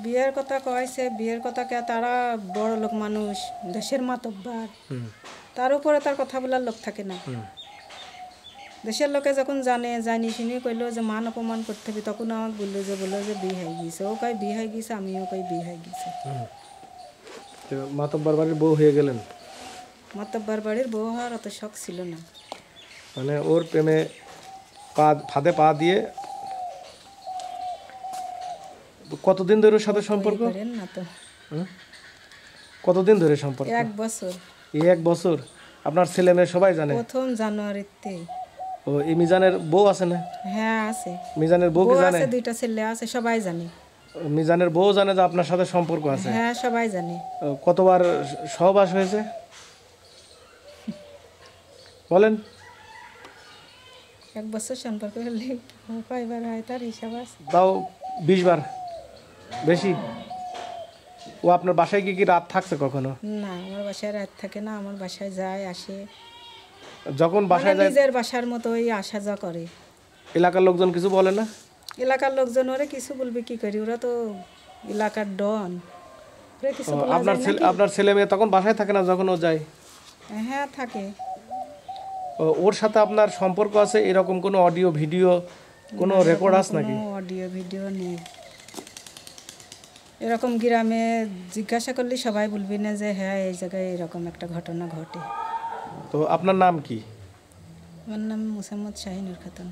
বিয়ের কথা কয়েছে, বিয়ের কথা কে তারা বড় লোক মানুষ, দেশের মাতব্বার, তার উপরে তার কথা বলার লোক থাকে না। দেশের লোকে যখন জানি শুনি কইলো যে মান অপমান করতে হবে, তখন আমাকে বললো যে বিয়ে হয়ে গিয়েছে। ও কয় বিয়ে হয়ে গিয়েছে, আমিও কই বিয়ে হয়ে গিয়েছে। মাতব্বর বাড়ির বউ হয়ে গেলেন? মাতব্বর বাড়ির বউ হওয়ার অত শখ ছিল না। মানে ওর প্রেমে ফাঁদে পা দিয়ে কতদিন ধরে ওর সাথে সম্পর্ক? না তো, কতদিন ধরে সম্পর্ক? 1 বছর। এই 1 বছর? আপনার ছেলে মেয়ে সবাই জানে? প্রথম জানুয়ারিতে। ও, এই মিজানের বউ আছে না? হ্যাঁ আছে। মিজানের বউ কি জানে? আছে, 2টা ছেলে আছে, সবাই জানে। মিজানের বউ জানে যে আপনার সাথে সম্পর্ক আছে? হ্যাঁ সবাই জানে। কতবার সহবাস হয়েছে বলেন? 1 বছর সম্পর্ক হলে কয়বার হয় তার হিসাব আছে? তাও 20 বার বেশি? ও আপনার বাসায় কি রাত থাকছে কখনো? না, আমার বাসায় রাত থাকে না, আমার বাসায় যায় আসে। যখন বাসায় যায় নিজের বাসার মতোই আসা যাওয়া করে। এলাকার লোকজন কিছু বলে না? এলাকার লোকজন ওরে কিছু বলবে কি করি, ওরা তো এলাকার ডন। আপনার ছেলে মেয়ে তখন বাসায় থাকে না যখন ও যায়? হ্যাঁ থাকে। ওর সাথে আপনার সম্পর্ক আছে এরকম কোনো অডিও ভিডিও কোনো রেকর্ড আছে নাকি? অডিও ভিডিও নেই। এরকম গ্রামে জিজ্ঞাসা করলে সবাই বলবি না যে হ্যাঁ এই জায়গায় এরকম একটা ঘটনা ঘটে। তো আপনার নাম কি? আমার নাম মোসাম্মদ শাহিনুর খাতুন।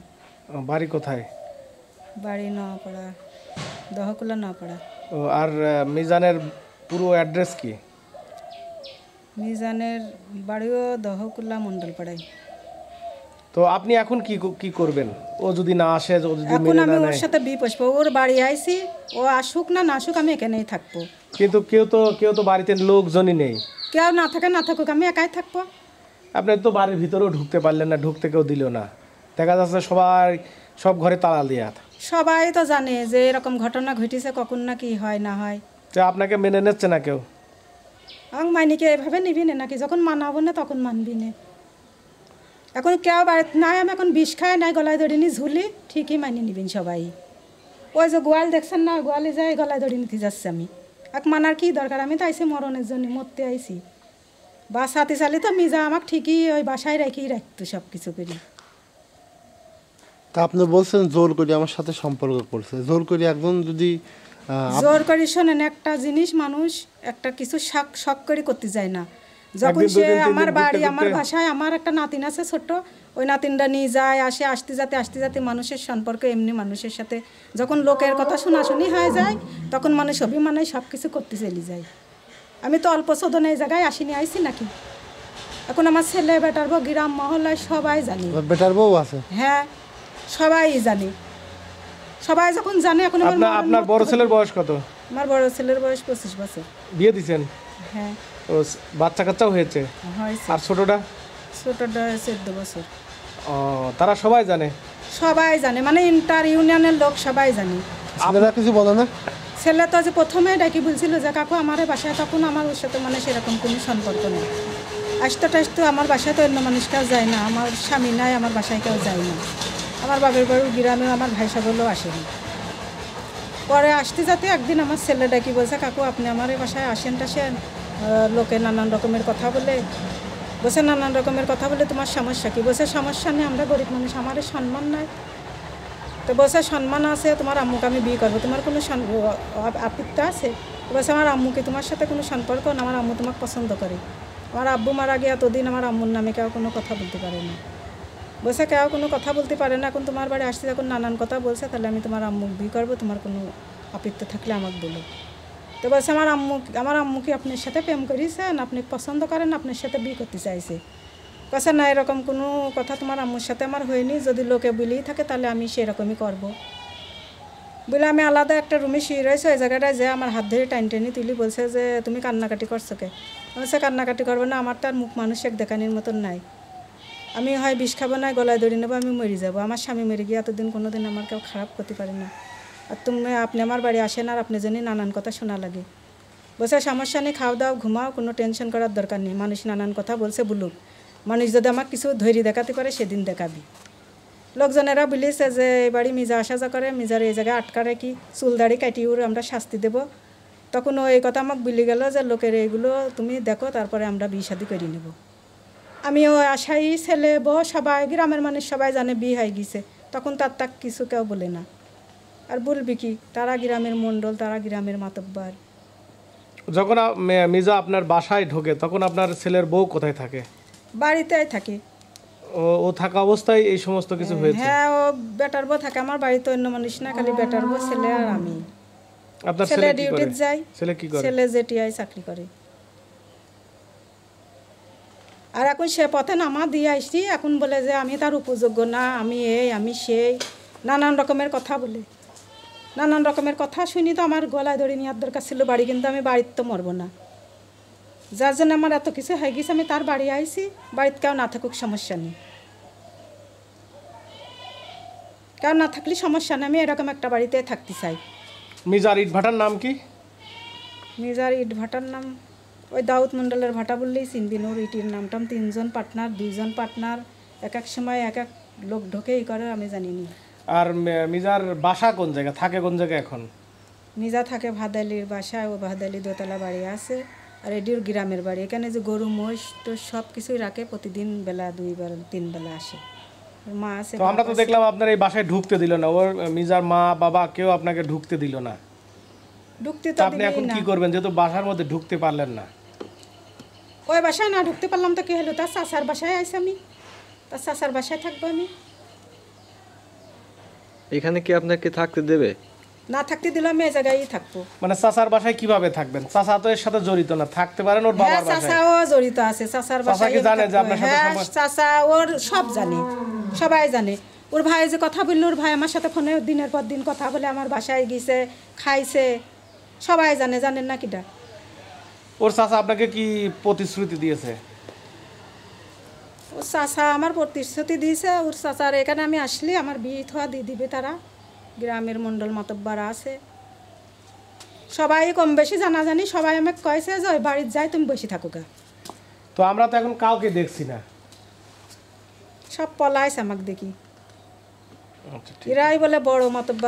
বাড়ি কোথায়? বাড়ি নওয়াপাড়া, দহকুলা নওয়াপাড়া। ও, আর মিজানের পুরো অ্যাড্রেস কি? মিজানের বাড়িও দহকুলা মণ্ডলপাড়ায়। তো আপনি এখন কি করবেন? ও যদি না আসে, ও যদি এখন আমি ওর সাথে বিপস্প, ওর বাড়ি আইছি, ও আসুক না আসুক আমি এখানেই থাকবো। কিন্তু কেউ তো বাড়িতে লোকজনই নেই। কেউ না থাকে না থাকুক, আমি একাই থাকবো। আপনি তো বাড়ির ভিতরেও ঢুকতে পারলেন না, ঢুকতে কেউ দিল না। দেখা যাচ্ছে সব ঘরে তালা দিয়ে। সবাই তো জানে যে এরকম ঘটনা ঘটেছে, কখন না কি হয় না হয়। তো আপনাকে মেনে নিচ্ছে না কেউ? আমি মাইনিকে এভাবে নিবি না নাকি? যখন মানাবো না তখন মানবি না। এখন কেউ বাড়িতে নাই, আমি এখন বিষ খাই নাই, গলায় দড়ি নি ঝুলি, ঠিকই মানিয়ে নিবেন সবাই। ওই যে গোয়াল দেখছেন না, গোয়ালে যাই গলায় দড়ি নিতে যাচ্ছে আমি। এক মানার কি দরকার? আমি তো আইসি মরণের জন্য, মরতে আইসি। বাস হাতে চালি তো মিজা আমাকে ঠিকই ওই বাসায় রাখতো সব কিছু করি। তা আপনি বলছেন জোর করে আমার সাথে সম্পর্ক করছে। জোর করে একজন যদি জোর করে শোনেন, একটা জিনিস মানুষ একটা কিছু শখ করে করতে যায় না। যখন সে আমার বাড়ি, আমার বাসায় আমার একটা নাতিন আছে ছোট, ওই নাতিনটা নিয়ে যায় আসে, আসতে যাতে মানুষের সম্পর্ক এমনি মানুষের সাথে যখন লোকের কথা শোনাশুনি হয়ে যায়, তখন মানুষ অভিমানে সব কিছু করতে চলে যায়। আমি তো অল্প শোধনে এই জায়গায় আসিনি, আইসি নাকি? এখন আমার ছেলে বেটার বউ গ্রাম মহল্লায় সবাই জানি। বেটার বউ আছে? হ্যাঁ সবাই জানে। সবাই যখন জানে। এখন আপনার বড় ছেলের বয়স কত? আমার বড় ছেলের বয়স 25 বছর। বিয়ে দিয়েছেন? হ্যাঁ। ও, বাচ্চা কাচ্চাও হয়েছে? আর ছোটটা? ছোটটা 14 বছর। ও, তারা সবাই জানে? সবাই জানে, মানে ইন্টার ইউনিয়নের লোক সবাই জানে। আপনারা কিছু বলে না? ছেলে তো যে প্রথমে ডাকি বলছিল যে কাকু আমার বাসায়, তখন আমার ওর সাথে মানে সেরকম কোনো সম্পর্ক নেই। আসতে আমার বাসায় তো অন্য মানুষ কেউ যায় না, আমার স্বামী নাই, আমার বাসায় কেউ যায় না। আমার বাপের বাড়ির গ্রামেও আমার ভাই সকলেও আসেনি। পরে আসতে যাতে একদিন আমার ছেলে ডাকি বলছে কাকু আপনি আমার এই বাসায় আসেন টাসেন, লোকে নানান রকমের কথা বলে। বলছে নানান রকমের কথা বলে তোমার সমস্যা কি? বলছে সমস্যা নেই, আমরা গরিব মানুষ, আমার সম্মান নাই। তো বলছে সম্মান আছে, তোমার আম্মুকে আমি বিয়ে করবো, তোমার কোনো আপত্তি আছে? বলছে আমার আম্মুকে তোমার সাথে কোনো সম্পর্ক না, আমার আম্মু তোমাকে পছন্দ করে। আমার আব্বু মারা গিয়ে এতদিন আমার আম্মুর নামে কেউ কোনো কথা বলতে পারে না। বলছে কেউ কোনো কথা বলতে পারে না, এখন তোমার বাড়ি আসছে যখন নানান কথা বলছে, তাহলে আমি তোমার আম্মুকে বিয়ে করবো, তোমার কোনো আপত্তি থাকলে আমাকে বলো। তো বলছে আমার আম্মু কি আপনার সাথে প্রেম করেছেন, আপনি পছন্দ করেন, আপনার সাথে বিয়ে করতে চাইছে। বলছে না এরকম কোনো কথা তোমার আম্মুর সাথে আমার হয়নি, যদি লোকে বলেই থাকে তাহলে আমি সেরকমই করবো বলে আমি আলাদা একটা রুমে শুয়ে রয়েছে। ওই জায়গাটায় যে আমার হাত ধরে টাইনি তুলি বলছে যে তুমি কান্নাকাটি করছো কে? বলছে কান্নাকাটি করবো না, আমার তার মুখ মানুষ এক দেখানির মতন নাই। আমি হয় বিষ খাবো না, গলায় দড়ি নেবো, আমি মরে যাবো। আমার স্বামী মরে গিয়ে এতদিন কোনো দিন আমার কেউ খারাপ করতে পারে না, আর আপনি আমার বাড়ি আসেন আর আপনি জানি নানান কথা শোনা লাগে। বলছে সমস্যা নেই, খাও দাও ঘুমাও, কোনো টেনশন করার দরকার নেই। মানুষ নানান কথা বলছে বলুক, মানুষ যদি আমার কিছু ধৈর্য দেখাতে পারে সেদিন দেখাবি, লোকজনেরা বলেছে যে এই বাড়ি মিজা আসা যা করে, মিজার এই জায়গায় আটকা রাখি, চুল দাড়ি কাটিয়ে ওর আমরা শাস্তি দেব। তখন ও এই কথা আমাকে বলে গেল যে লোকের এইগুলো তুমি দেখো, তারপরে আমরা বিয়ে শাদি করে নেব। আমিও আশাই, ছেলে বউ সবাই, গ্রামের মানুষ সবাই জানে বিয়ে হয়ে গেছে, তখন তার কিছু কেউ বলে না। আর বলবি কি, তারা গ্রামের মণ্ডল, তারা গ্রামের মাতব্বার। যখন মিজা আপনার বাসায় ঢোকে তখন আপনার ছেলের বউ কোথায় থাকে? বাড়িতেই থাকে। ও থাকা অবস্থায় এই সমস্ত কিছু হয়েছে? হ্যাঁ, ও বেটার বউ থাকে আমার বাড়িতে, অন্য মানুষ না, খালি বেটার বউ, ছেলে আর আমি। আপনার ছেলে ছেলে কি করে? ডিউটিতে যায়। ছেলে কি করে? ছেলে জেটিআই চাকরি করে। আর এখন সে পথে নামা দিয়ে আসছি, এখন বলে যে আমি তার উপযোগ্য না, আমি এই আমি সেই, নানান রকমের কথা বলে। নানান রকমের কথা শুনি তো আমার গলায় ধরে নেওয়ার দরকার ছিল বাড়ি, কিন্তু আমি বাড়িতে তো মরবো না। যার জন্য আমার এত কিছু হয়ে গেছে, আমি তার বাড়ি আইছি, বাড়িতে কেউ না থাকুক সমস্যা নেই, কেউ না থাকলে সমস্যা নেই, আমি এরকম একটা বাড়িতে থাকতে চাই। মিজার ইটভাটার নাম কি? মিজার ইট ভাটার নাম ওই দাউদ মণ্ডলের ভাটা বললেই চিনবি। ওর ইটির নামটাম 3 জন পার্টনার, 2 জন পার্টনার, এক এক সময় এক এক লোক ঢোকে এই করে, আমি জানি না। আর মিজার বাসা কোন জায়গা, থাকে কোন জায়গায় এখন? মিজা থাকে ভাদালির বাসায়, ও ভাদালি দোতলা বাড়ি আছে, আর এডির গ্রামের বাড়ি। এখানে যে গরু মহিষ তো সব কিছুই রাখে, প্রতিদিন বেলা 2 বার 3 বেলা আসে। ওর মা আছে। তো আমরা তো দেখলাম আপনার এই বাসায় ঢুকতে দিল না, ওর মিজার মা বাবা কেউ আপনাকে ঢুকতে দিল না। ঢুকতে তো তো আপনি দিবেই এখন না। কি করবেন যেহেতু বাসার মধ্যে ঢুকতে পারলেন না? ওই বাসায় না ঢুকতে পারলাম তো কি হলো, তার চাচার বাসায় আইসি আমি, তার চাচার বাসায় থাকবো আমি। এখানে কি আপনাকে থাকতে দেবে? না থাকতে দিলে আমি এই জায়গায়ই থাকবো। মানে চাচার বাসায় কিভাবে থাকবেন? চাচা তো এর সাথে জড়িত না, থাকতে পারেন ওর হ্যাঁ, বাবার বাসায়। চাচাও জড়িত আছে, চাচার চাচা বাসায় কি জানে যে আপনার সাথে হ্যাঁ, সম্পর্ক? চাচা ওর সব জানে, সবাই জানে। ওর ভাই যে কথা বললো, ওর ভাই আমার সাথে ফোনে দিনের পর দিন কথা বলে, আমার বাসায় গেছে, খাইছে, সবাই জানে। জানেন না কিটা? ওর চাচা আপনাকে কি প্রতিশ্রুতি দিয়েছে? ওর চাচা আমার প্রতিশ্রুতি দিয়েছে, ওর চাচার এখানে আমি আসলে আমার বিয়ে থা দিয়ে দিবে তারা, গ্রামের মণ্ডল মাতব্বার আছে, সবাই কম বেশি জানাজানি, সবাই আমাকে কয়েছে যে ওই বাড়িতে যাই, তুমি বসে থাকো গা। তো আমরা তো এখন কাউকে দেখছি না। সব পলাইছে আমাকে দেখি, আচ্ছা, ঠিক। এরাই বলে বড় মাতব্বার।